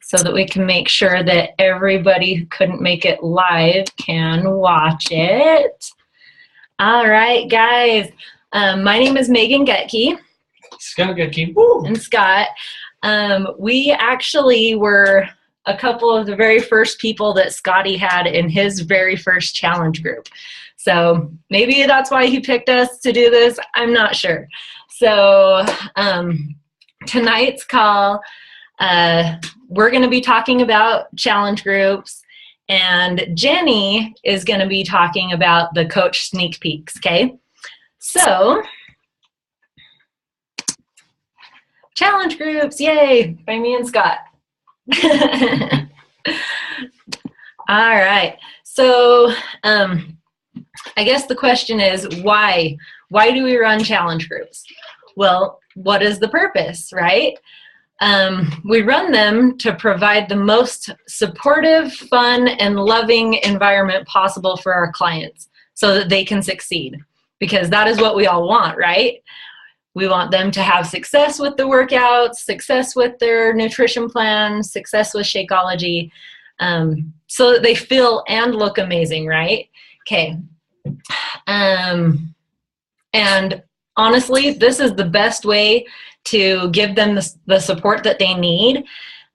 so that we can make sure that everybody who couldn't make it live can watch it. All right, guys. My name is Megan Getke. Scott Getke. And Scott. We actually were a couple of the very first people that Scotty had in his very first challenge group. So maybe that's why he picked us to do this. I'm not sure. So tonight's call, we're going to be talking about challenge groups, and Jenny is going to be talking about the coach sneak peeks, okay? So, challenge groups, yay, by me and Scott. All right, so I guess the question is why? Why do we run challenge groups? Well, what is the purpose, right? We run them to provide the most supportive, fun, and loving environment possible for our clients so that they can succeed, because that is what we all want, right? We want them to have success with the workouts, success with their nutrition plan, success with Shakeology, so that they feel and look amazing, right? Okay. And honestly, this is the best way to give them the support that they need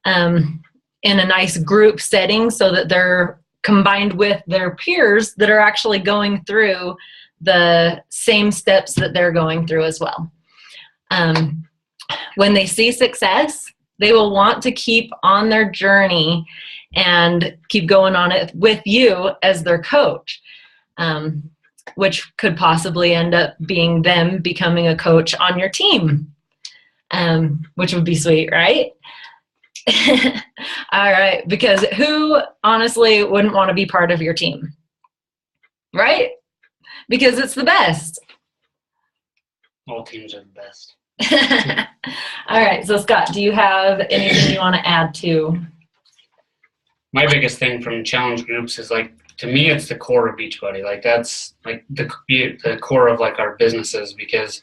in a nice group setting, so that they're combined with their peers that are actually going through the same steps that they're going through as well. When they see success, they will want to keep on their journey and keep going on it with you as their coach, which could possibly end up being them becoming a coach on your team. Which would be sweet, right? All right, because who honestly wouldn't want to be part of your team, right? Because it's the best. All teams are the best. All right, so Scott, do you have anything you want to add to? My biggest thing from challenge groups is, like, to me, it's the core of Beachbody. Like, that's like the core of like our businesses, because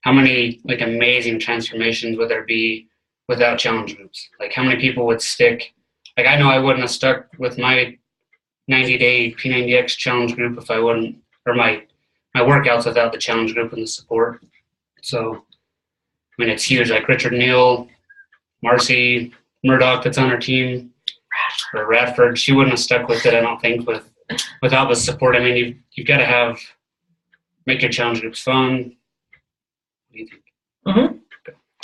how many like amazing transformations would there be without challenge groups? Like, how many people would stick? Like, I know I wouldn't have stuck with my 90-day P90X challenge group if I wouldn't, or my workouts without the challenge group and the support. So, I mean, it's huge. Like Richard Neal, Marcy Murdoch that's on our team, or Radford, she wouldn't have stuck with it, I don't think, without the support. I mean, you've got to make your challenge groups fun. What do you think? Mm-hmm.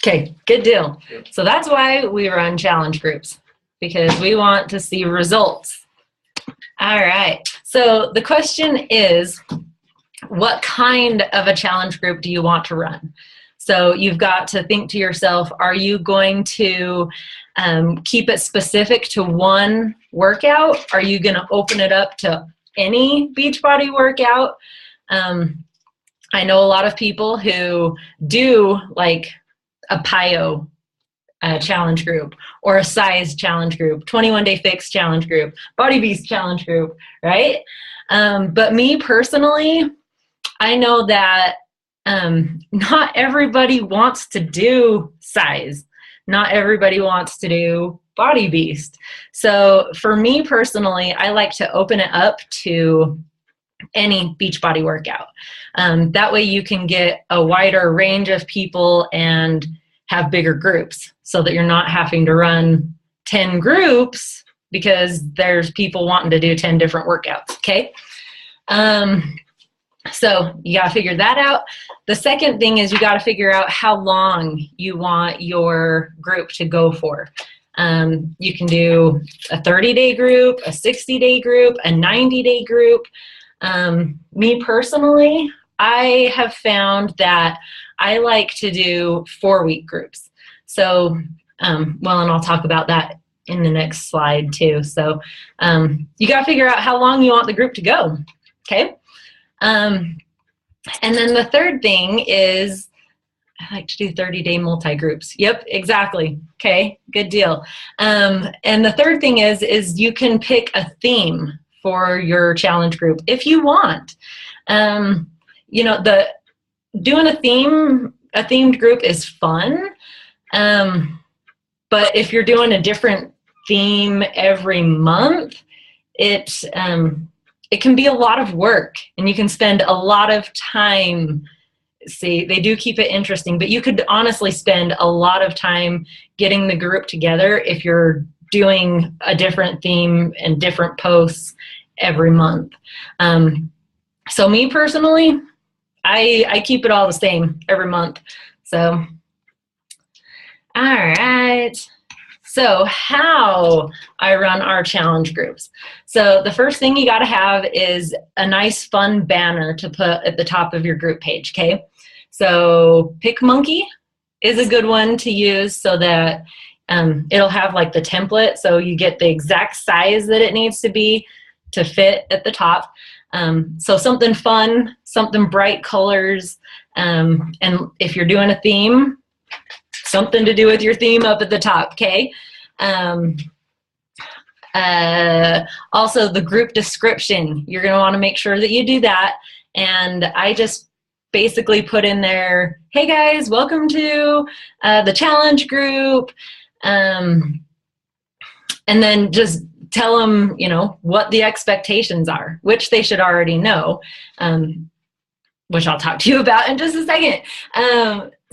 Okay, good deal. So that's why we run challenge groups, because we want to see results. All right, so the question is, what kind of a challenge group do you want to run? So you've got to think to yourself, are you going to keep it specific to one workout? Are you going to open it up to any Beachbody workout? I know a lot of people who do like a PiYo challenge group, or a size challenge group, 21-day fix challenge group, Body Beast challenge group, right? But me personally, I know that not everybody wants to do size. Not everybody wants to do Body Beast. So for me personally, I like to open it up to any Beachbody workout. That way you can get a wider range of people and have bigger groups, so that you're not having to run 10 groups because there's people wanting to do 10 different workouts, okay? So you got to figure that out. The second thing is you got to figure out how long you want your group to go for. You can do a 30-day group, a 60-day group, a 90-day group. Me personally, I have found that I like to do 4-week groups. So, well, and I'll talk about that in the next slide too. So you got to figure out how long you want the group to go, okay? And then the third thing is, I like to do 30-day multi-groups. Yep, exactly. Okay, good deal. And the third thing is you can pick a theme for your challenge group if you want. You know, doing a themed group is fun. But if you're doing a different theme every month, it can be a lot of work, and you can spend a lot of time. See, they do keep it interesting, but you could honestly spend a lot of time getting the group together if you're doing a different theme and different posts every month. So me personally, I keep it all the same every month. So, all right. So how I run our challenge groups. So the first thing you got to have is a nice fun banner to put at the top of your group page, okay? So PicMonkey is a good one to use so that it'll have like the template, so you get the exact size that it needs to be to fit at the top. So something fun, something bright colors, and if you're doing a theme, something to do with your theme up at the top, okay? Also the group description, you're gonna wanna make sure that you do that. And I just basically put in there, hey guys, welcome to the challenge group. And then just tell them, you know, what the expectations are, which they should already know, which I'll talk to you about in just a second.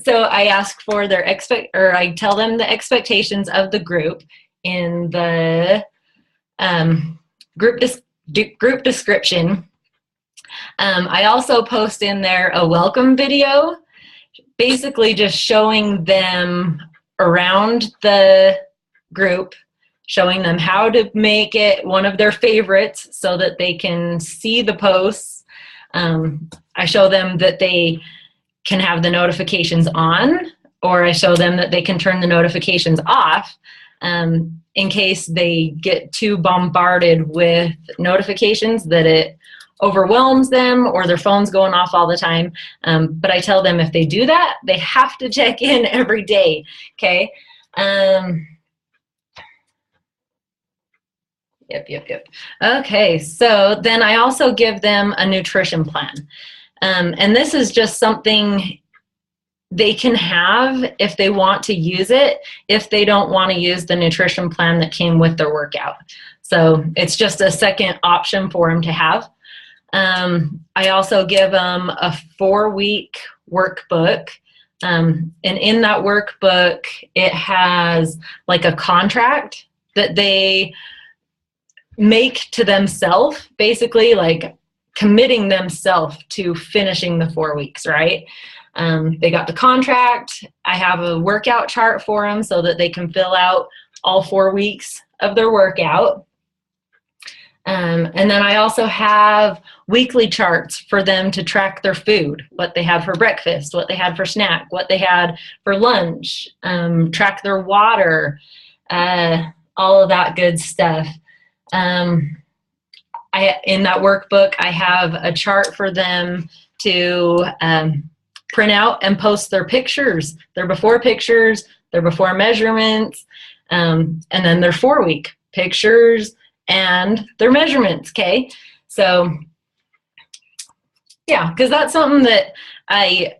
So I ask for their I tell them the expectations of the group in the group description. I also post in there a welcome video, basically just showing them around the group, showing them how to make it one of their favorites so that they can see the posts. I show them that they can have the notifications on, or I show them that they can turn the notifications off in case they get too bombarded with notifications that it overwhelms them or their phone's going off all the time. But I tell them if they do that, they have to check in every day, okay? Yep. Okay, so then I also give them a nutrition plan. And this is just something they can have if they want to use it, if they don't want to use the nutrition plan that came with their workout. So it's just a second option for them to have. I also give them a 4-week workbook. And in that workbook, it has like a contract that they make to themselves, basically like committing themselves to finishing the 4 weeks, right? They got the contract. I have a workout chart for them so that they can fill out all 4 weeks of their workout. And then I also have weekly charts for them to track their food, what they had for breakfast, what they had for snack, what they had for lunch, track their water, all of that good stuff. In that workbook, I have a chart for them to print out and post their pictures, their before pictures, their before measurements, and then their 4-week pictures and their measurements, okay? So, yeah, because that's something that I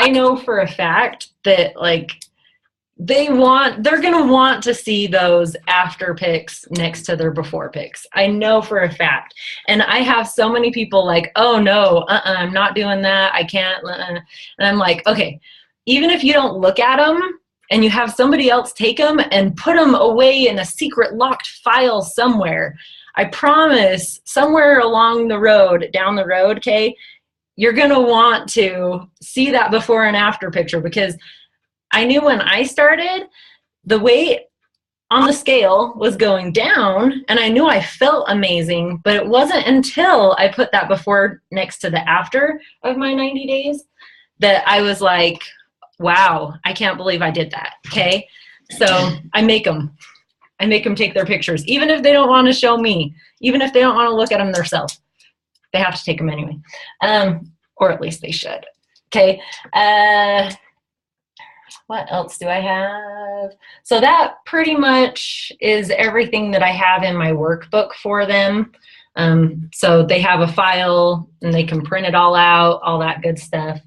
know for a fact that, like, they're gonna want to see those after pics next to their before pics. I know for a fact. And I have so many people like, oh no, I'm not doing that, I can't, and I'm like, okay, even if you don't look at them and you have somebody else take them and put them away in a secret locked file somewhere, I promise somewhere along the road, down the road, okay, you're gonna want to see that before and after picture, because I knew when I started, the weight on the scale was going down, and I knew I felt amazing, but it wasn't until I put that before next to the after of my 90 days that I was like, wow, I can't believe I did that, okay? So I make them take their pictures, even if they don't want to show me, even if they don't want to look at them themselves. They have to take them anyway, or at least they should, okay? What else do I have? So that pretty much is everything that I have in my workbook for them. So they have a file and they can print it all out, all that good stuff.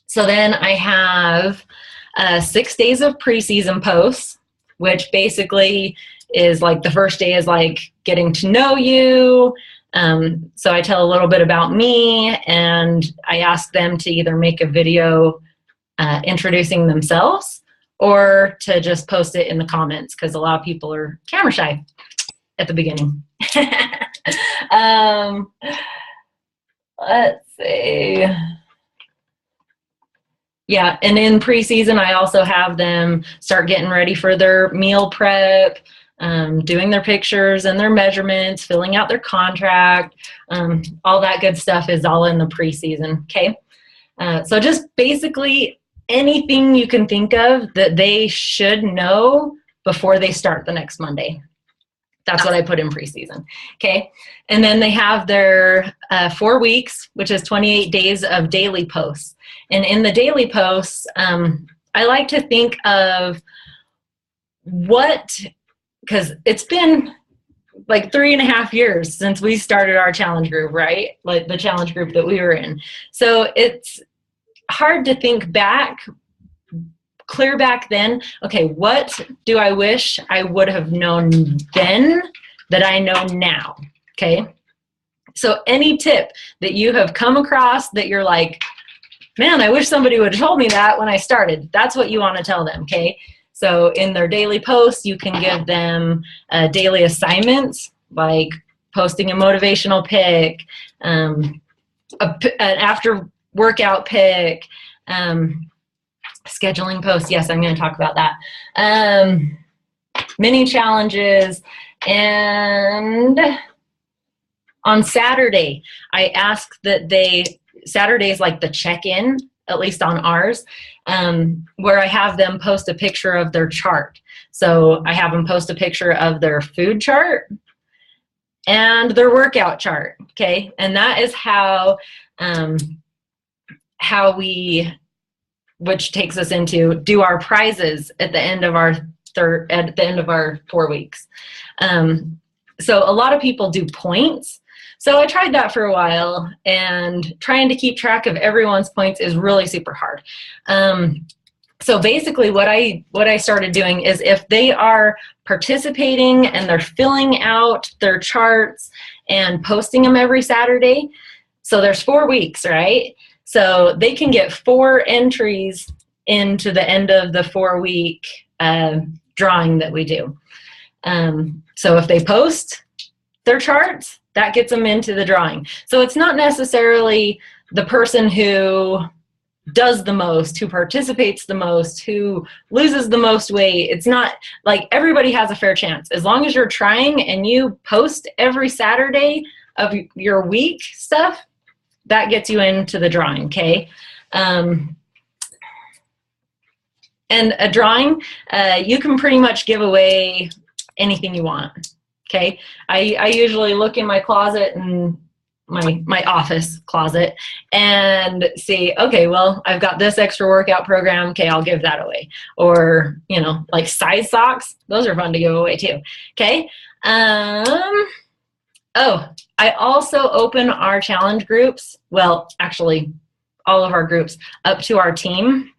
So then I have 6 days of preseason posts, which basically is like the first day is like getting to know you. So I tell a little bit about me, and I ask them to either make a video introducing themselves or to just post it in the comments, because a lot of people are camera shy at the beginning. Let's see. Yeah, and in preseason, I also have them start getting ready for their meal prep, doing their pictures and their measurements, filling out their contract. All that good stuff is all in the preseason, okay? So just basically anything you can think of that they should know before they start the next Monday. That's what I put in preseason, okay? And then they have their 4 weeks, which is 28 days of daily posts. And in the daily posts, I like to think of because it's been like 3.5 years since we started our challenge group, right? Like the challenge group that we were in. So it's hard to think back, clear back then. Okay, what do I wish I would have known then that I know now? Okay, so any tip that you have come across that you're like, man, I wish somebody would have told me that when I started, that's what you want to tell them, okay? So in their daily posts, you can give them daily assignments, like posting a motivational pic, an after workout pic, scheduling posts. Yes, I'm going to talk about that. Mini challenges. And on Saturday, I ask that Saturday is like the check-in, at least on ours, where I have them post a picture of their chart. So I have them post a picture of their food chart and their workout chart, okay? And that is how which takes us into do our prizes at the end of our 4 weeks. So a lot of people do points. So I tried that for a while, and trying to keep track of everyone's points is really super hard. So basically what I started doing is if they are participating and they're filling out their charts and posting them every Saturday, so there's 4 weeks, right? So they can get 4 entries into the end of the 4-week drawing that we do. So if they post their charts, that gets them into the drawing. So it's not necessarily the person who does the most, who participates the most, who loses the most weight. It's not like everybody has a fair chance. As long as you're trying and you post every Saturday of your week stuff, that gets you into the drawing, okay? And a drawing, you can pretty much give away anything you want, okay? I usually look in my closet and my office closet and see, okay, well, I've got this extra workout program, okay, I'll give that away. Or, you know, like size socks, those are fun to give away too, okay? Oh, I also open our challenge groups, well, actually, all of our groups, up to our team.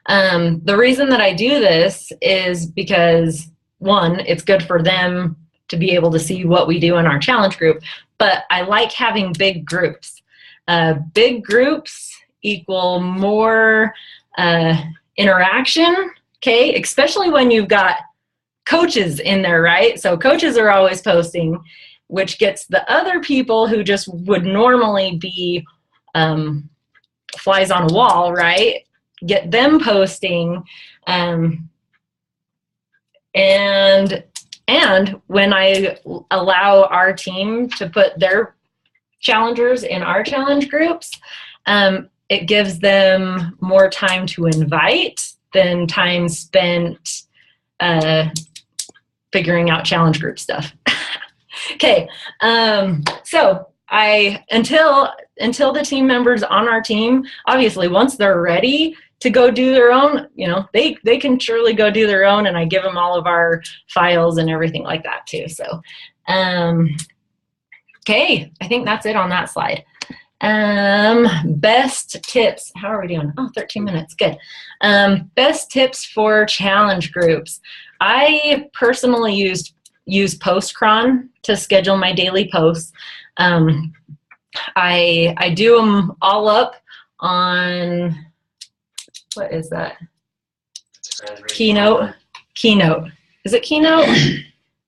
The reason that I do this is because, one, it's good for them to be able to see what we do in our challenge group, but I like having big groups. Big groups equal more interaction, okay? Especially when you've got coaches in there, right? So coaches are always posting, which gets the other people who just would normally be flies on a wall, right? Get them posting. And when I allow our team to put their challengers in our challenge groups, it gives them more time to invite than time spent figuring out challenge group stuff. Okay, so until the team members on our team, obviously once they're ready to go do their own, you know, they can surely go do their own, and I give them all of our files and everything like that too. So, okay, I think that's it on that slide. Best tips. How are we doing? Oh, 13 minutes. Good. Best tips for challenge groups. I personally use Postcron to schedule my daily posts. I do them all up on, what is that? Keynote. Is it Keynote?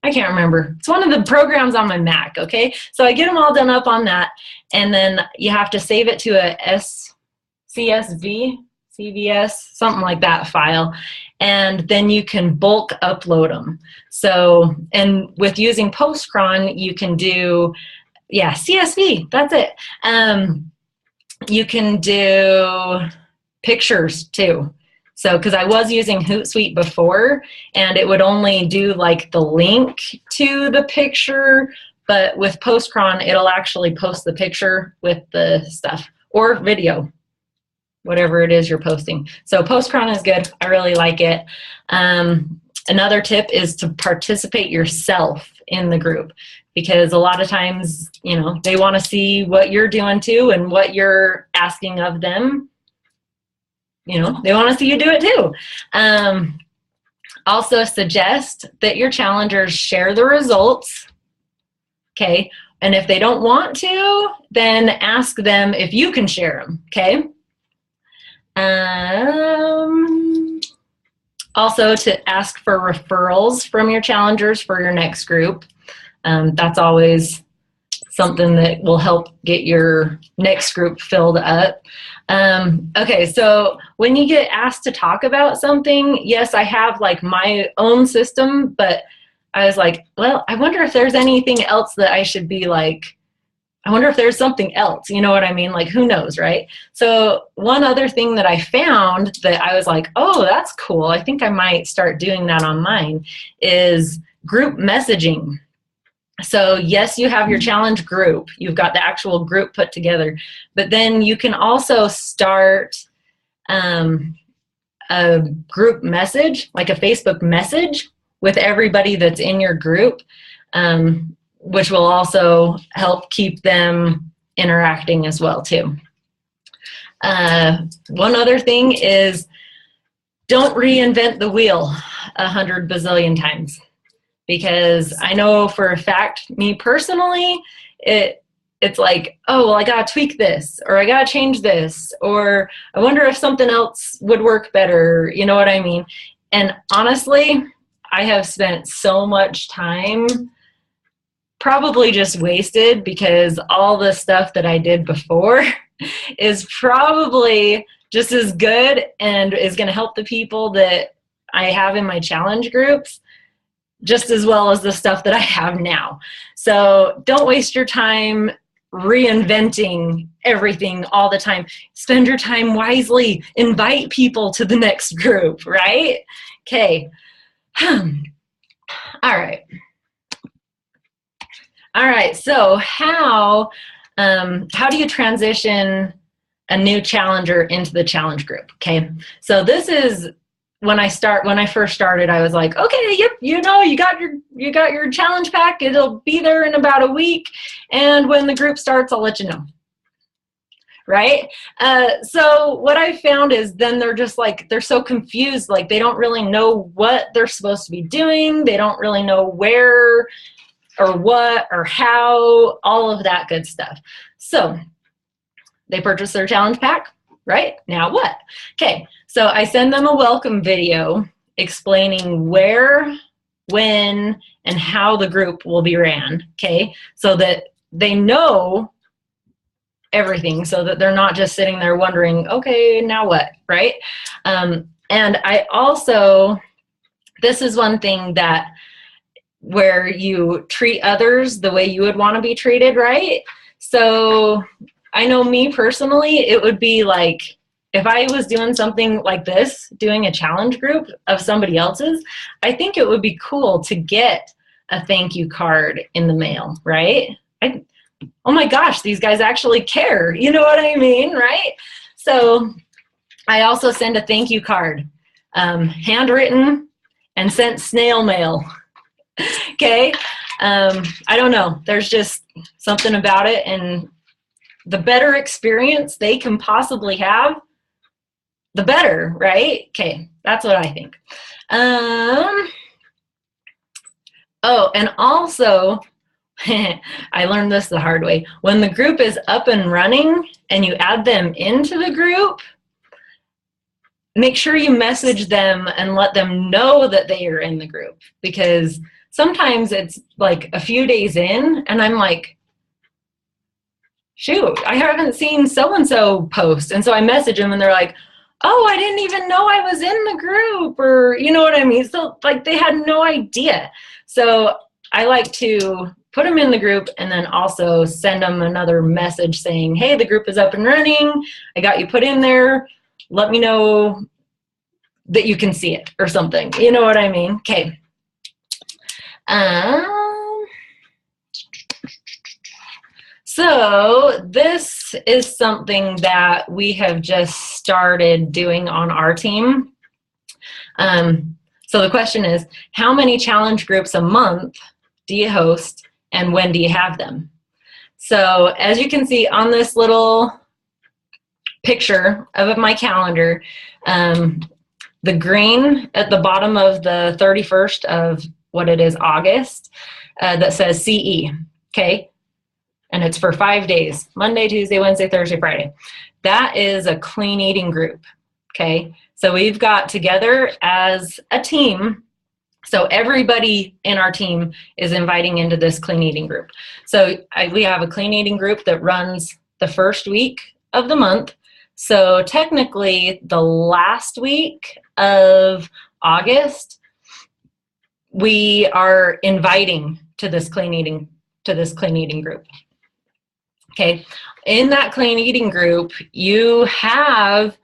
I can't remember. It's one of the programs on my Mac, okay? So I get them all done up on that, and then you have to save it to a CSV, CVS, something like that file, and then you can bulk upload them. So, and with using Postcron, you can do, yeah, CSV, that's it. You can do pictures too. So, because I was using Hootsuite before, and it would only do like the link to the picture, but with Postcron, it'll actually post the picture with the stuff, or video, whatever it is you're posting. So Postcron is good. I really like it. Another tip is to participate yourself in the group, because a lot of times, you know, they want to see what you're doing too and what you're asking of them. You know, they want to see you do it too. Also suggest that your challengers share the results. Okay. And if they don't want to, then ask them if you can share them. Okay. Also to ask for referrals from your challengers for your next group. That's always something that will help get your next group filled up. Okay, so when you get asked to talk about something, yes, I have like my own system, but I was like, well, I wonder if there's anything else that I should be like, I wonder if there's something else, you know what I mean? Like, who knows, right? So one other thing that I found that I was like, oh, that's cool, I think I might start doing that on mine, is group messaging. So yes, you have your challenge group, you've got the actual group put together, but then you can also start a group message, like a Facebook message with everybody that's in your group, which will also help keep them interacting as well too. One other thing is, don't reinvent the wheel 100 bazillion times. Because I know for a fact, me personally, it's like, oh, well, I gotta tweak this, or I gotta change this, or I wonder if something else would work better, you know what I mean? And honestly, I have spent so much time probably just wasted, because all the stuff that I did before is probably just as good and is gonna help the people that I have in my challenge groups just as well as the stuff that I have now. So don't waste your time reinventing everything all the time. Spend your time wisely. Invite people to the next group, right? Okay. All right. All right, so how do you transition a new challenger into the challenge group? Okay, so this is when I first started, I was like, okay, yep, you know, you got your challenge pack. It'll be there in about a week, and when the group starts, I'll let you know. Right? So what I found is then they're just like, they're so confused, like they don't really know what they're supposed to be doing. They don't really know where or what or how, all of that good stuff. So they purchase their challenge pack, right? Now what? Okay. So I send them a welcome video explaining where, when, and how the group will be ran, okay? So that they know everything, so that they're not just sitting there wondering, okay, now what, right? And I also, this is one thing that where you treat others the way you would want to be treated, right? So I know me personally, it would be like, if I was doing something like this, doing a challenge group of somebody else's, I think it would be cool to get a thank you card in the mail, right? Oh my gosh, these guys actually care. You know what I mean, right? So I also send a thank you card, handwritten and sent snail mail. Okay. I don't know. There's just something about it, and the better experience they can possibly have, the better, right? Okay, that's what I think. Oh, and also, I learned this the hard way. When the group is up and running and you add them into the group, make sure you message them and let them know that they are in the group, because sometimes it's like a few days in and I'm like, shoot, I haven't seen so-and-so post. And so I message them and they're like, oh, I didn't even know I was in the group, or you know what I mean? So like they had no idea. So I like to put them in the group and then also send them another message saying, hey, the group is up and running. I got you put in there. Let me know that you can see it or something. You know what I mean? Okay. So this is something that we have just started doing on our team. So the question is, how many challenge groups a month do you host and when do you have them? So as you can see on this little picture of my calendar, the green at the bottom of the 31st of what it is, August, that says CE, okay? And it's for 5 days, Monday, Tuesday, Wednesday, Thursday, Friday. That is a clean eating group, okay? So we've got together as a team, so everybody in our team is inviting into this clean eating group. So we have a clean eating group that runs the first week of the month. So technically the last week of August, we are inviting to this clean eating group. Okay, in that clean eating group, you have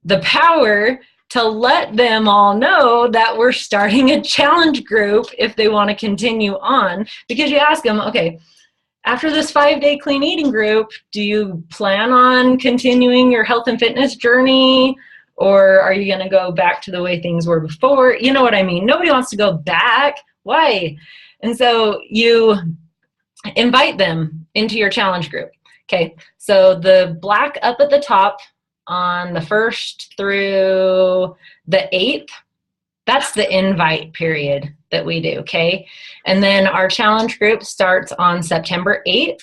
the power to let them all know that we're starting a challenge group if they want to continue on, because you ask them, okay, after this 5-day clean eating group, do you plan on continuing your health and fitness journey, or are you going to go back to the way things were before? You know what I mean? Nobody wants to go back. Why? And so you invite them into your challenge group. Okay, so the black up at the top on the 1st through the 8th, that's the invite period that we do, okay? And then our challenge group starts on September 8th,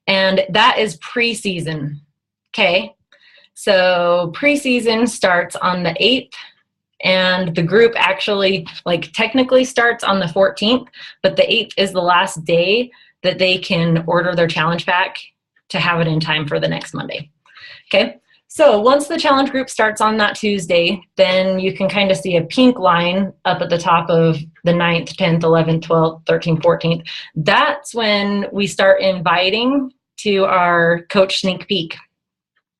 and that is preseason, okay? So preseason starts on the 8th, and the group actually, like, technically starts on the 14th, but the 8th is the last day that they can order their challenge pack to have it in time for the next Monday. Okay, so once the challenge group starts on that Tuesday, then you can kind of see a pink line up at the top of the 9th, 10th, 11th, 12th, 13th, 14th. That's when we start inviting to our coach sneak peek.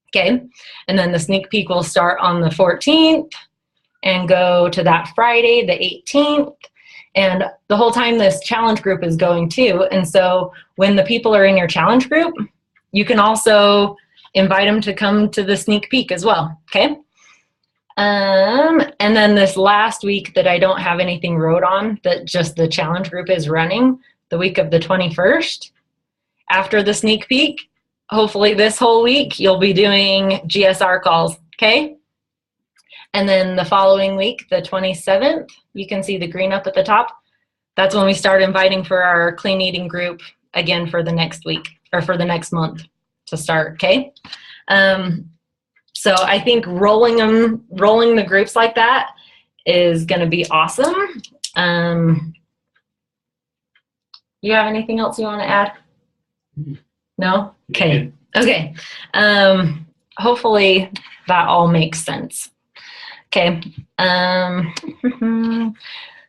Okay, and then the sneak peek will start on the 14th and go to that Friday, the 18th. And the whole time this challenge group is going too. And so when the people are in your challenge group, you can also invite them to come to the sneak peek as well, okay? And then this last week that I don't have anything wrote on, that just the challenge group is running, the week of the 21st, after the sneak peek, hopefully this whole week, you'll be doing GSR calls, okay? And then the following week, the 27th, you can see the green up at the top. That's when we start inviting for our clean eating group again for the next week, or for the next month to start, okay? So I think rolling the groups like that is gonna be awesome. You have anything else you wanna add? No? Okay, okay. Hopefully that all makes sense. Okay,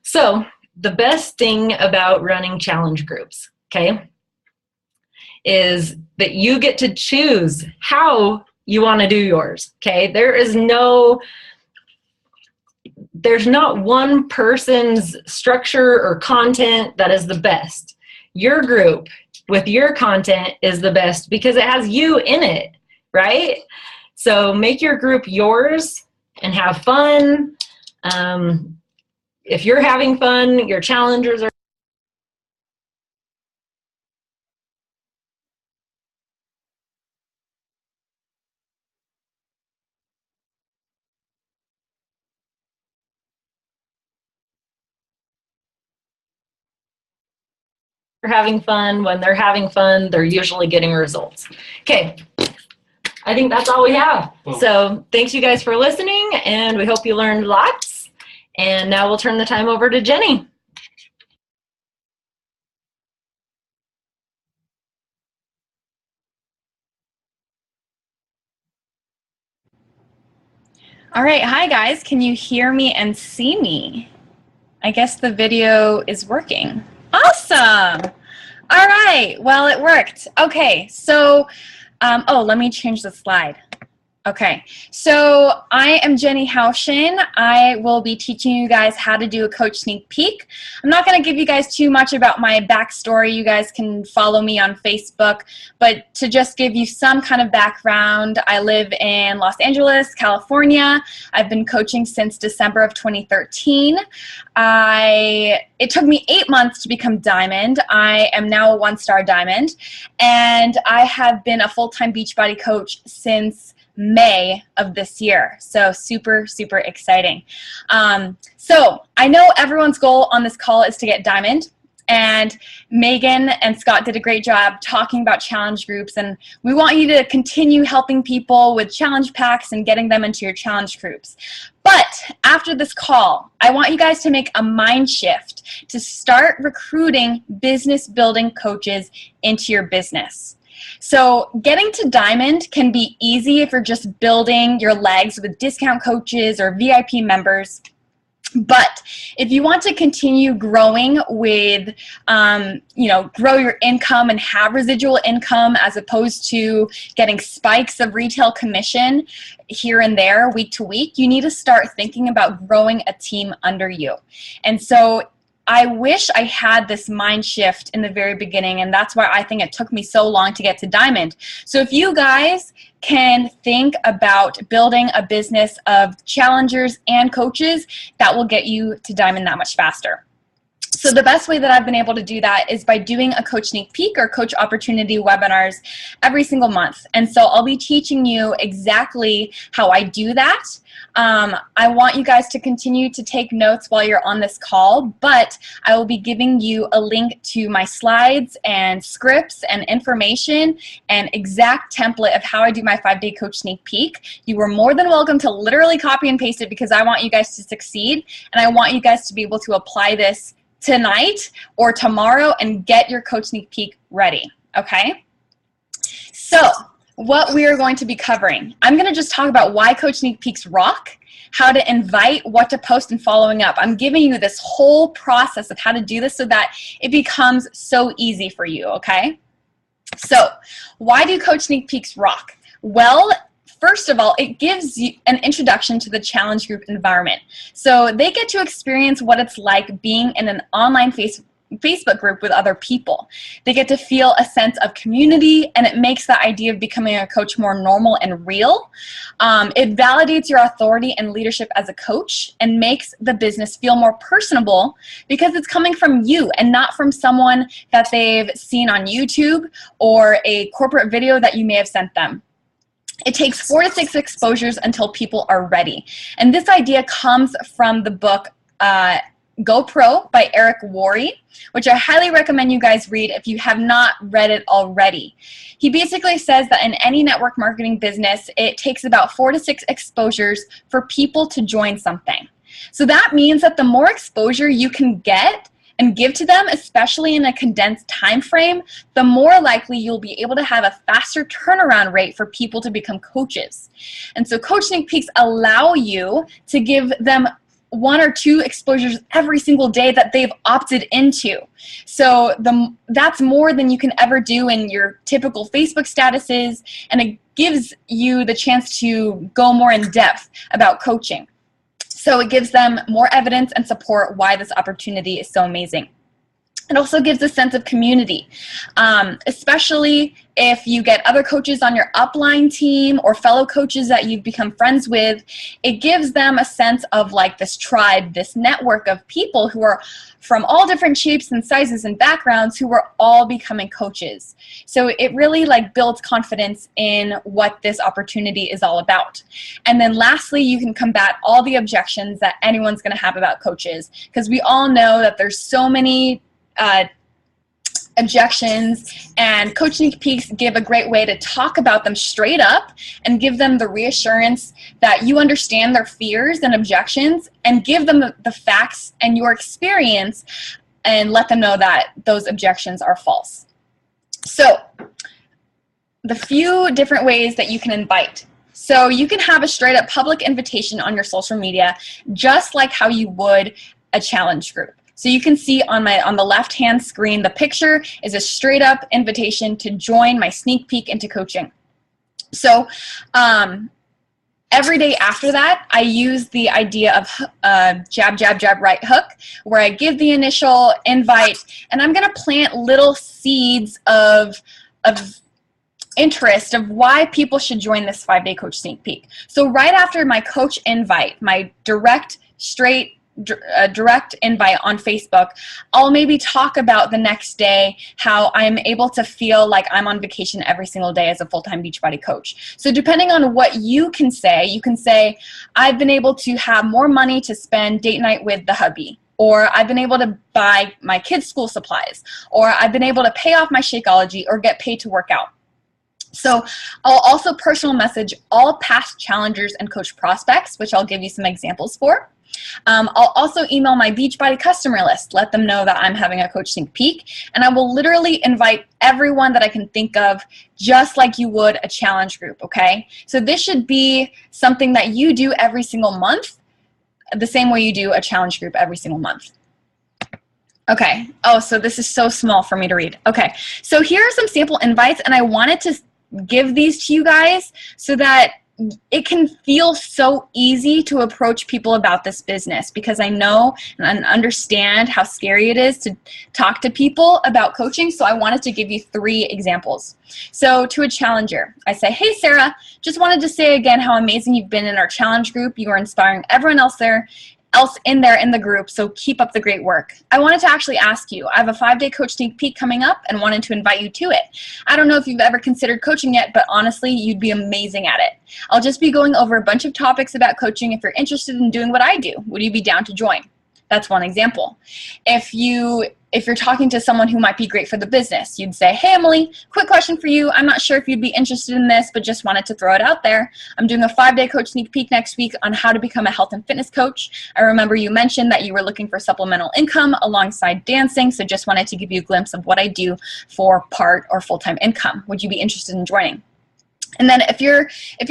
so the best thing about running challenge groups, okay, is that you get to choose how you want to do yours, okay? There's not one person's structure or content that is the best. Your group with your content is the best because it has you in it, right? So make your group yours and have fun. If you're having fun, your challengers are having fun. When they're having fun, they're usually getting results. Okay, I think that's all we have. Cool. So thanks you guys for listening, and we hope you learned lots. And now we'll turn the time over to Jenny. All right, hi guys, can you hear me and see me? I guess the video is working. Awesome. All right, well, it worked. Okay, so, let me change the slide. Okay, so I am Jenny Haushin. I will be teaching you guys how to do a coach sneak peek. I'm not going to give you guys too much about my backstory. You guys can follow me on Facebook, but to just give you some kind of background, I live in Los Angeles, California. I've been coaching since December of 2013. It took me 8 months to become Diamond. I am now a 1-star Diamond, and I have been a full-time Beachbody coach since May of this year. So super, super exciting. So I know everyone's goal on this call is to get Diamond, and Megan and Scott did a great job talking about challenge groups, and we want you to continue helping people with challenge packs and getting them into your challenge groups. But after this call, I want you guys to make a mind shift to start recruiting business building coaches into your business. So getting to Diamond can be easy if you're just building your legs with discount coaches or VIP members. But if you want to continue growing with, grow your income and have residual income as opposed to getting spikes of retail commission here and there week to week, you need to start thinking about growing a team under you. And so I wish I had this mind shift in the very beginning, and that's why I think it took me so long to get to Diamond. So if you guys can think about building a business of challengers and coaches, that will get you to Diamond that much faster. So the best way that I've been able to do that is by doing a coach sneak peek or coach opportunity webinars every single month. And so I'll be teaching you exactly how I do that. I want you guys to continue to take notes while you're on this call, but I will be giving you a link to my slides and scripts and information and exact template of how I do my 5-day coach sneak peek. You are more than welcome to literally copy and paste it because I want you guys to succeed, and I want you guys to be able to apply this tonight or tomorrow and get your coach sneak peek ready, okay? So what we are going to be covering, I'm going to just talk about why coach sneak peeks rock, how to invite, what to post, and following up. I'm giving you this whole process of how to do this so that it becomes so easy for you, okay? So why do coach sneak peeks rock? Well, first of all, it gives you an introduction to the challenge group environment. So they get to experience what it's like being in an online Facebook group with other people. They get to feel a sense of community, and it makes the idea of becoming a coach more normal and real. It validates your authority and leadership as a coach and makes the business feel more personable because it's coming from you and not from someone that they've seen on YouTube or a corporate video that you may have sent them. It takes 4 to 6 exposures until people are ready. And this idea comes from the book GoPro by Eric Worre, which I highly recommend you guys read if you have not read it already. He basically says that in any network marketing business, it takes about 4 to 6 exposures for people to join something. So that means that the more exposure you can get and give to them, especially in a condensed time frame, the more likely you'll be able to have a faster turnaround rate for people to become coaches. And so coach sneak peeks allow you to give them 1 or 2 exposures every single day that they've opted into. So that's more than you can ever do in your typical Facebook statuses, and it gives you the chance to go more in depth about coaching. So it gives them more evidence and support why this opportunity is so amazing. It also gives a sense of community, especially if you get other coaches on your upline team or fellow coaches that you've become friends with. It gives them a sense of like this tribe, this network of people who are from all different shapes and sizes and backgrounds who are all becoming coaches. So it really like builds confidence in what this opportunity is all about. And then lastly, you can combat all the objections that anyone's going to have about coaches, because we all know that there's so many objections, and Coach Sneak Peeks give a great way to talk about them straight up and give them the reassurance that you understand their fears and objections, and give them the facts and your experience and let them know that those objections are false. So the few different ways that you can invite. So you can have a straight up public invitation on your social media, just like how you would a challenge group. So you can see on the left hand screen, the picture is a straight up invitation to join my sneak peek into coaching. So every day after that, I use the idea of jab, jab, jab, right hook, where I give the initial invite, and I'm going to plant little seeds of interest of why people should join this 5-day coach sneak peek. So right after my coach invite, my direct invite on Facebook, I'll maybe talk about the next day how I'm able to feel like I'm on vacation every single day as a full-time Beachbody coach. So depending on what you can say, I've been able to have more money to spend date night with the hubby, or I've been able to buy my kids' school supplies, or I've been able to pay off my Shakeology or get paid to work out. So I'll also personal message all past challengers and coach prospects, which I'll give you some examples for. I'll also email my Beachbody customer list, let them know that I'm having a coach sneak peek, and I will literally invite everyone that I can think of, just like you would a challenge group, okay? So this should be something that you do every single month, the same way you do a challenge group every single month. Okay, oh, so this is so small for me to read. Okay, so here are some sample invites, and I wanted to give these to you guys so that it can feel so easy to approach people about this business, because I know and understand how scary it is to talk to people about coaching. So I wanted to give you 3 examples. So to a challenger, I say, hey, Sarah, just wanted to say again how amazing you've been in our challenge group. You are inspiring everyone else in the group, so keep up the great work. I wanted to actually ask you, I have a 5-day coach sneak peek coming up and wanted to invite you to it. I don't know if you've ever considered coaching yet, but honestly, you'd be amazing at it. I'll just be going over a bunch of topics about coaching. If you're interested in doing what I do, would you be down to join? That's one example. If you're talking to someone who might be great for the business, you'd say, hey, Emily, quick question for you. I'm not sure if you'd be interested in this, but just wanted to throw it out there. I'm doing a 5-day coach sneak peek next week on how to become a health and fitness coach. I remember you mentioned that you were looking for supplemental income alongside dancing, so just wanted to give you a glimpse of what I do for part or full-time income. Would you be interested in joining? And then if you're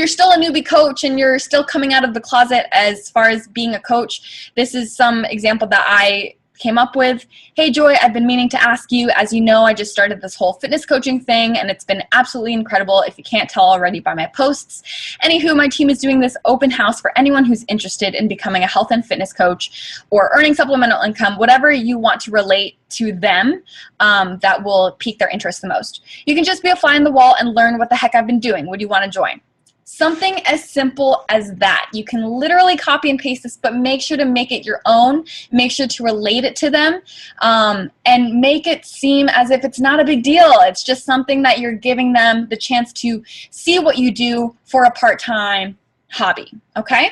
still a newbie coach and you're still coming out of the closet as far as being a coach, this is some example that I came up with. Hey, Joy, I've been meaning to ask you. As you know, I just started this whole fitness coaching thing, and it's been absolutely incredible, if you can't tell already by my posts. Anywho, my team is doing this open house for anyone who's interested in becoming a health and fitness coach or earning supplemental income, whatever you want to relate to them that will pique their interest the most. You can just be a fly on the wall and learn what the heck I've been doing. Would you want to join? Something as simple as that. You can literally copy and paste this, but make sure to make it your own. Make sure to relate it to them, and make it seem as if it's not a big deal. It's just something that you're giving them the chance to see what you do for a part-time hobby, okay?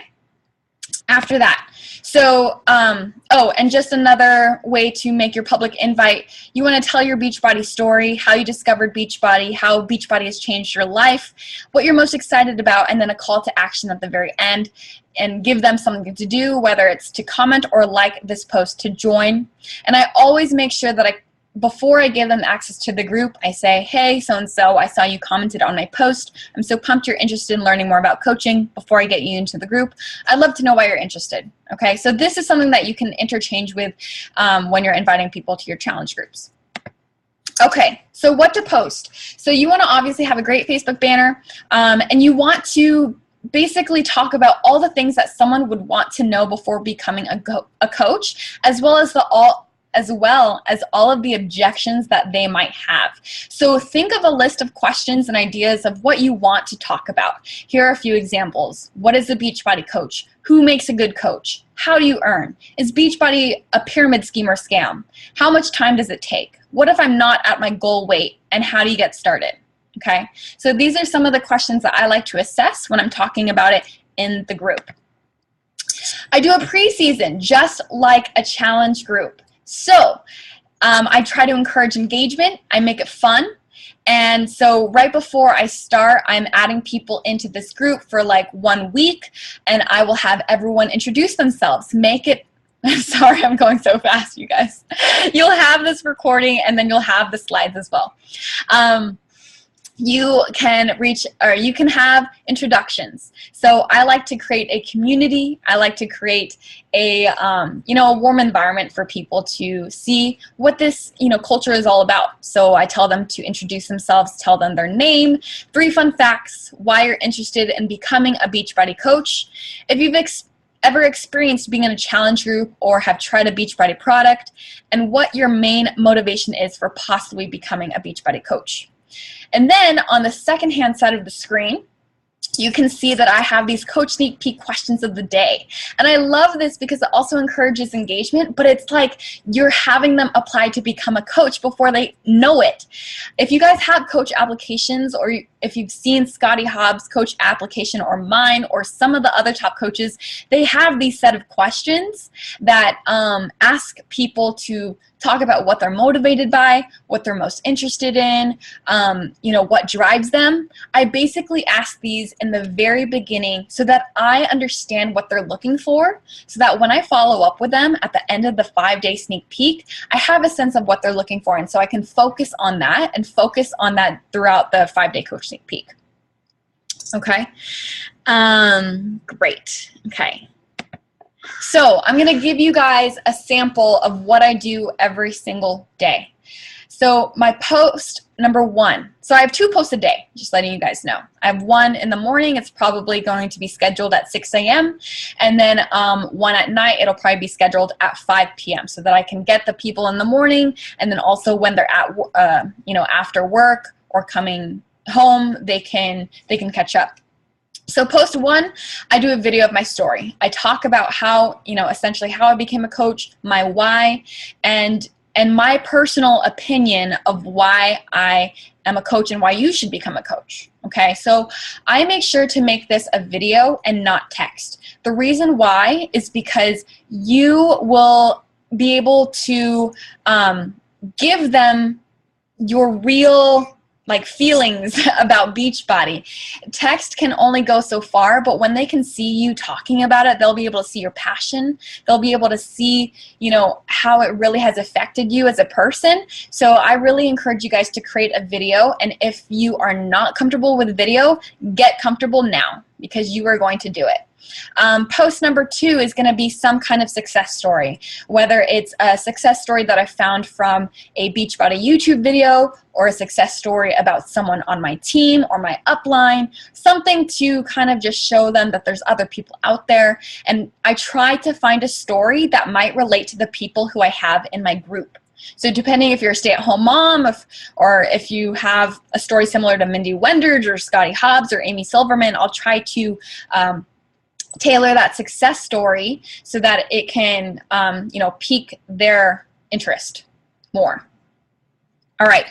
After that, so, oh, and just another way to make your public invite, you want to tell your Beachbody story, how you discovered Beachbody, how Beachbody has changed your life, what you're most excited about, and then a call to action at the very end, and give them something to do, whether it's to comment or like this post, to join. And I always make sure that before I give them access to the group, I say, hey, so-and-so, I saw you commented on my post. I'm so pumped you're interested in learning more about coaching. Before I get you into the group, I'd love to know why you're interested. Okay, so this is something that you can interchange with when you're inviting people to your challenge groups. Okay, so what to post? So you want to obviously have a great Facebook banner, and you want to basically talk about all the things that someone would want to know before becoming a coach, as well as all of the objections that they might have. So think of a list of questions and ideas of what you want to talk about. Here are a few examples. What is a Beachbody coach? Who makes a good coach? How do you earn? Is Beachbody a pyramid scheme or scam? How much time does it take? What if I'm not at my goal weight, and how do you get started? Okay, so these are some of the questions that I like to assess when I'm talking about it in the group. I do a preseason just like a challenge group. So I try to encourage engagement. I make it fun. And so right before I start, I'm adding people into this group for like 1 week, and I will have everyone introduce themselves. Make it, sorry, I'm going so fast, you guys. You'll have this recording, and then you'll have the slides as well. You can have introductions. So I like to create a community. I like to create a a warm environment for people to see what this culture is all about. So I tell them to introduce themselves, tell them their name, 3 fun facts, why you're interested in becoming a Beachbody coach. If you've ever experienced being in a challenge group or have tried a Beachbody product, and what your main motivation is for possibly becoming a Beachbody coach. And then on the second-hand side of the screen, you can see that I have these Coach Sneak Peek questions of the day. And I love this because it also encourages engagement, but it's like you're having them apply to become a coach before they know it. If you guys have coach applications, or if you've seen Scotty Hobbs' coach application or mine or some of the other top coaches, they have these set of questions that ask people to talk about what they're motivated by, what they're most interested in, what drives them. I basically ask these in the very beginning so that I understand what they're looking for, so that when I follow up with them at the end of the 5-day sneak peek, I have a sense of what they're looking for, and so I can focus on that throughout the 5-day coach sneak peek. Okay, great. Okay. So I'm going to give you guys a sample of what I do every single day. So my post number 1. So I have 2 posts a day, just letting you guys know. I have 1 in the morning. It's probably going to be scheduled at 6 a.m. And then 1 at night. It'll probably be scheduled at 5 p.m. so that I can get the people in the morning, and then also when they're at after work or coming home, they can catch up. So post 1, I do a video of my story. I talk about how, essentially how I became a coach, my why, and my personal opinion of why I am a coach and why you should become a coach. Okay, so I make sure to make this a video and not text. The reason why is because you will be able to give them your real feelings about Beachbody. Text can only go so far, but when they can see you talking about it, they'll be able to see your passion. They'll be able to see, how it really has affected you as a person. So I really encourage you guys to create a video, and if you are not comfortable with video, get comfortable now, because you are going to do it. Post number 2 is going to be some kind of success story, whether it's a success story that I found from a Beachbody YouTube video, or a success story about someone on my team or my upline, something to kind of just show them that there's other people out there. And I try to find a story that might relate to the people who I have in my group. So depending if you're a stay-at-home mom, or if you have a story similar to Mindy Wenders or Scotty Hobbs or Amy Silverman, I'll try to tailor that success story so that it can, pique their interest more. All right,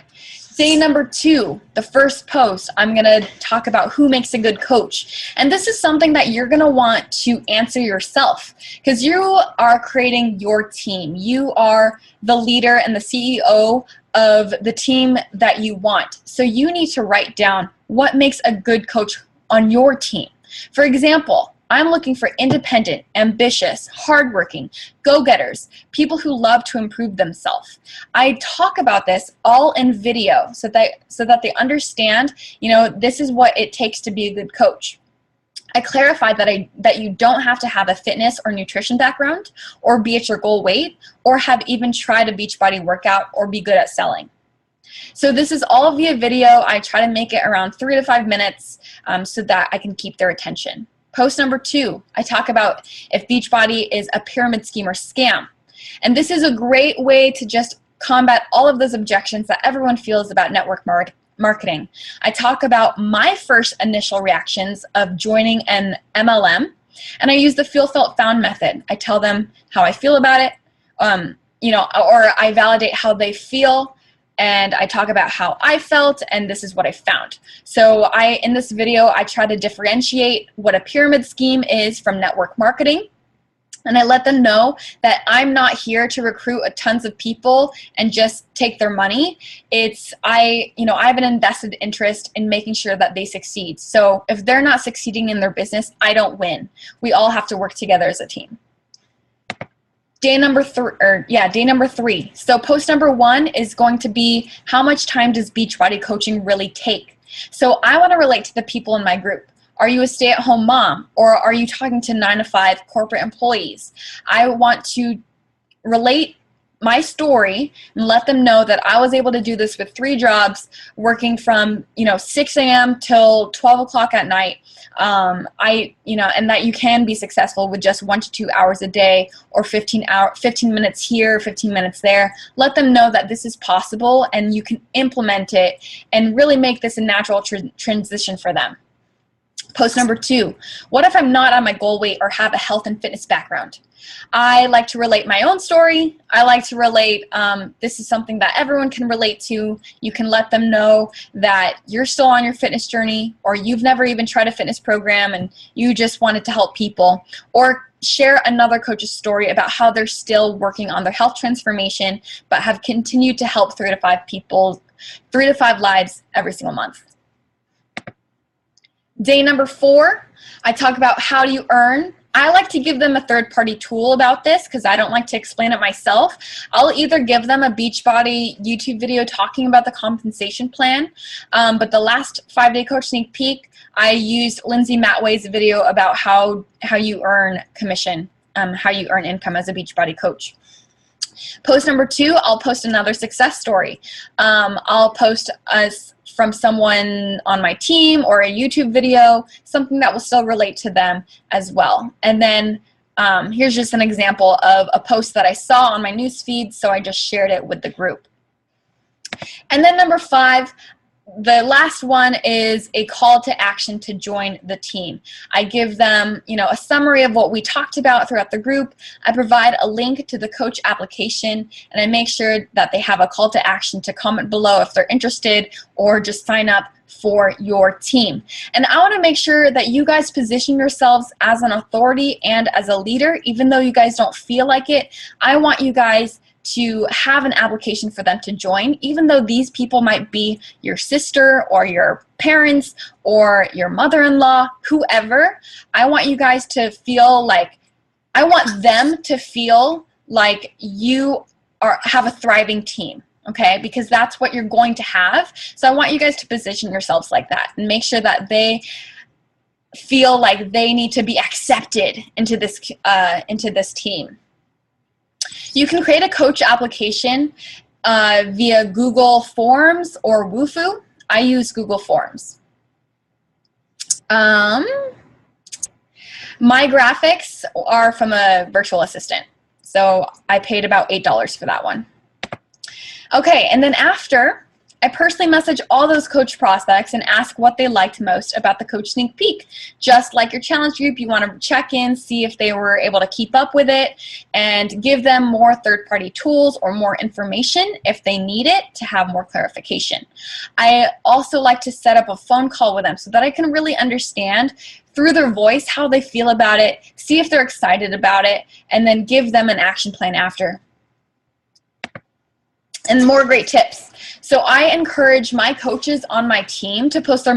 day number 2, the first post, I'm going to talk about who makes a good coach. And this is something that you're going to want to answer yourself, because you are creating your team. You are the leader and the CEO of the team that you want. So you need to write down what makes a good coach on your team. For example, I'm looking for independent, ambitious, hardworking, go-getters, people who love to improve themselves. I talk about this all in video so that they understand, this is what it takes to be a good coach. I clarified that you don't have to have a fitness or nutrition background, or be at your goal weight, or have even tried a Beachbody workout, or be good at selling. So this is all via video. I try to make it around 3 to 5 minutes so that I can keep their attention. Post number 2, I talk about if Beachbody is a pyramid scheme or scam. And this is a great way to just combat all of those objections that everyone feels about network marketing. I talk about my first initial reactions of joining an MLM, and I use the feel, felt, found method. I tell them how I feel about it, or I validate how they feel, and I talk about how I felt, and this is what I found. So in this video, I try to differentiate what a pyramid scheme is from network marketing. And I let them know that I'm not here to recruit a tons of people and just take their money. I have an invested interest in making sure that they succeed. So if they're not succeeding in their business, I don't win. We all have to work together as a team. Day number 3. So post number 1 is going to be, how much time does Beachbody coaching really take? So I want to relate to the people in my group. Are you a stay-at-home mom, or are you talking to 9-to-5 corporate employees? I want to relate my story and let them know that I was able to do this with 3 jobs, working from 6 a.m. till 12 o'clock at night. And that you can be successful with just 1 to 2 hours a day, or 15 minutes here, 15 minutes there. Let them know that this is possible and you can implement it and really make this a natural transition for them. Post number 2, what if I'm not on my goal weight or have a health and fitness background? I like to relate my own story. I like to relate, this is something that everyone can relate to. You can let them know that you're still on your fitness journey, or you've never even tried a fitness program and you just wanted to help people, or share another coach's story about how they're still working on their health transformation but have continued to help 3 to 5 lives every single month. Day number 4, I talk about how do you earn. I like to give them a third-party tool about this because I don't like to explain it myself. I'll either give them a Beachbody YouTube video talking about the compensation plan, but the last 5-day coach sneak peek, I used Lindsay Matway's video about how you earn commission, how you earn income as a Beachbody coach. Post number 2, I'll post another success story. I'll post from someone on my team or a YouTube video, something that will still relate to them as well. And then here's just an example of a post that I saw on my newsfeed, so I just shared it with the group. And then number 5, the last one is a call to action to join the team. I give them, a summary of what we talked about throughout the group. I provide a link to the coach application, and I make sure that they have a call to action to comment below if they're interested, or just sign up for your team. And I want to make sure that you guys position yourselves as an authority and as a leader, even though you guys don't feel like it. I want you guys to have an application for them to join, even though these people might be your sister or your parents or your mother-in-law, whoever. I want you guys to feel like, I want them to feel like you have a thriving team, okay? Because that's what you're going to have. So I want you guys to position yourselves like that and make sure that they feel like they need to be accepted into this team. You can create a coach application via Google Forms or Wufoo. I use Google Forms. My graphics are from a virtual assistant, so I paid about $8 for that one. Okay, and then after, I personally message all those coach prospects and ask what they liked most about the coach sneak peek. Just like your challenge group, you want to check in, see if they were able to keep up with it, and give them more third-party tools or more information if they need it to have more clarification. I also like to set up a phone call with them so that I can really understand through their voice how they feel about it, see if they're excited about it, and then give them an action plan after. And more great tips. So I encourage my coaches on my team to post their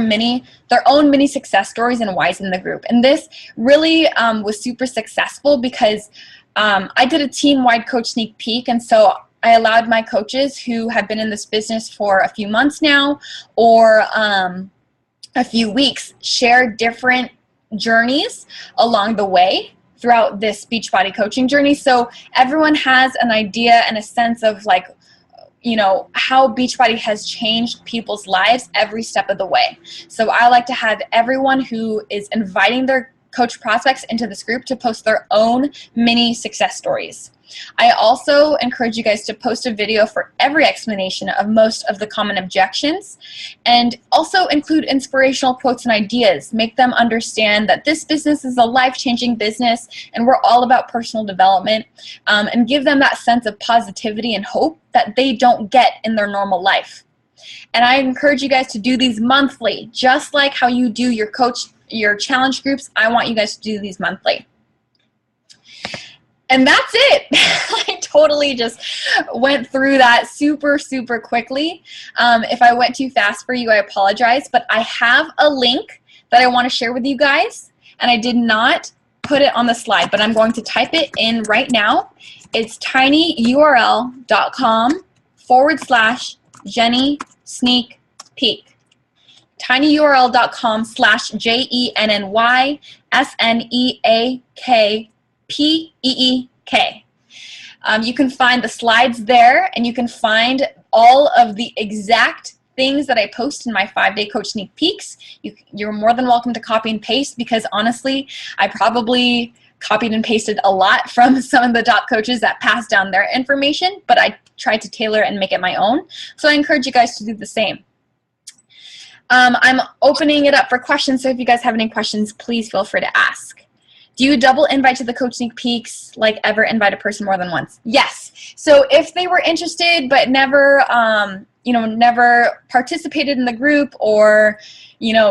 own mini success stories and whys in the group. And this really was super successful because I did a team-wide coach sneak peek, and so I allowed my coaches who have been in this business for a few months now or a few weeks share different journeys along the way throughout this Beachbody coaching journey. So everyone has an idea and a sense of how Beachbody has changed people's lives every step of the way. So I like to have everyone who is inviting their coach prospects into this group to post their own mini success stories. I also encourage you guys to post a video for every explanation of most of the common objections, and also include inspirational quotes and ideas. Make them understand that this business is a life-changing business and we're all about personal development, and give them that sense of positivity and hope that they don't get in their normal life. And I encourage you guys to do these monthly, just like how you do your challenge groups. I want you guys to do these monthly. And that's it. I totally just went through that super, super quickly. If I went too fast for you, I apologize. But I have a link that I want to share with you guys. And I did not put it on the slide, but I'm going to type it in right now. It's tinyurl.com/Jenny Sneak Peek. tinyurl.com/JennySneakPeek. You can find the slides there, and you can find all of the exact things that I post in my 5-day coach sneak peeks. You're more than welcome to copy and paste, because honestly, I probably copied and pasted a lot from some of the top coaches that passed down their information, but I tried to tailor it and make it my own. So I encourage you guys to do the same. I'm opening it up for questions, so if you guys have any questions, please feel free to ask. Do you double invite to the coach sneak peeks, like ever invite a person more than once? Yes. So if they were interested but never, never participated in the group, or,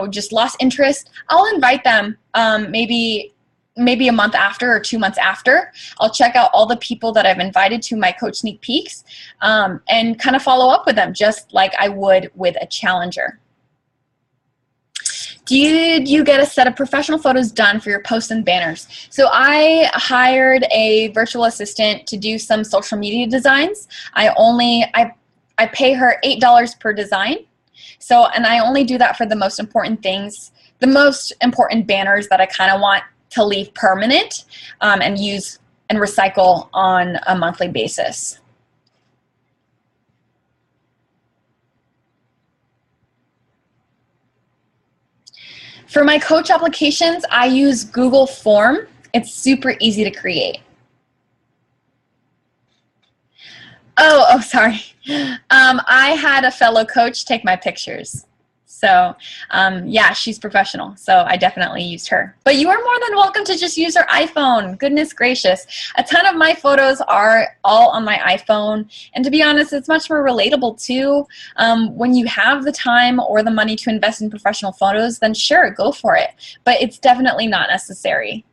just lost interest, I'll invite them maybe a month after or 2 months after. I'll check out all the people that I've invited to my coach sneak peeks and kind of follow up with them, just like I would with a challenger. Did you get a set of professional photos done for your posts and banners? So I hired a virtual assistant to do some social media designs. I pay her $8 per design. So, and I only do that for the most important things, the most important banners that I kind of want to leave permanent and use and recycle on a monthly basis. For my coach applications, I use Google Form. It's super easy to create. Oh, sorry. I had a fellow coach take my pictures. So yeah, she's professional. So I definitely used her. But you are more than welcome to just use her iPhone. Goodness gracious. A ton of my photos are all on my iPhone. And to be honest, it's much more relatable too. When you have the time or the money to invest in professional photos, then sure, go for it. But it's definitely not necessary.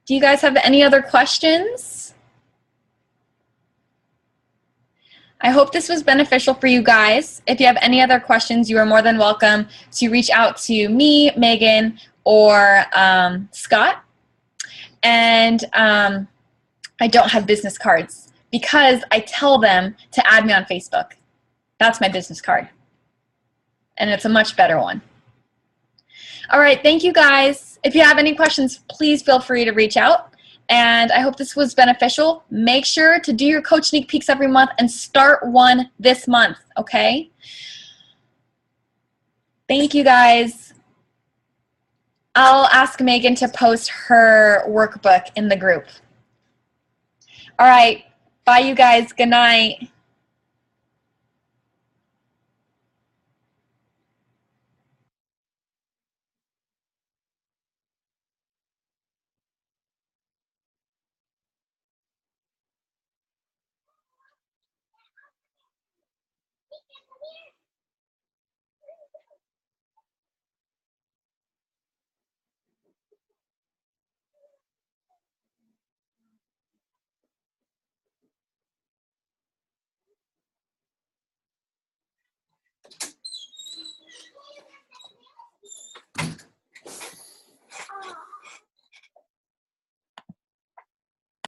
Do you guys have any other questions? I hope this was beneficial for you guys. If you have any other questions, you are more than welcome to reach out to me, Megan, or Scott. And I don't have business cards because I tell them to add me on Facebook. That's my business card. And it's a much better one. All right, thank you guys. If you have any questions, please feel free to reach out. And I hope this was beneficial. Make sure to do your coach sneak peeks every month and start one this month, okay? Thank you guys. I'll ask Megan to post her workbook in the group. All right, bye you guys. Good night.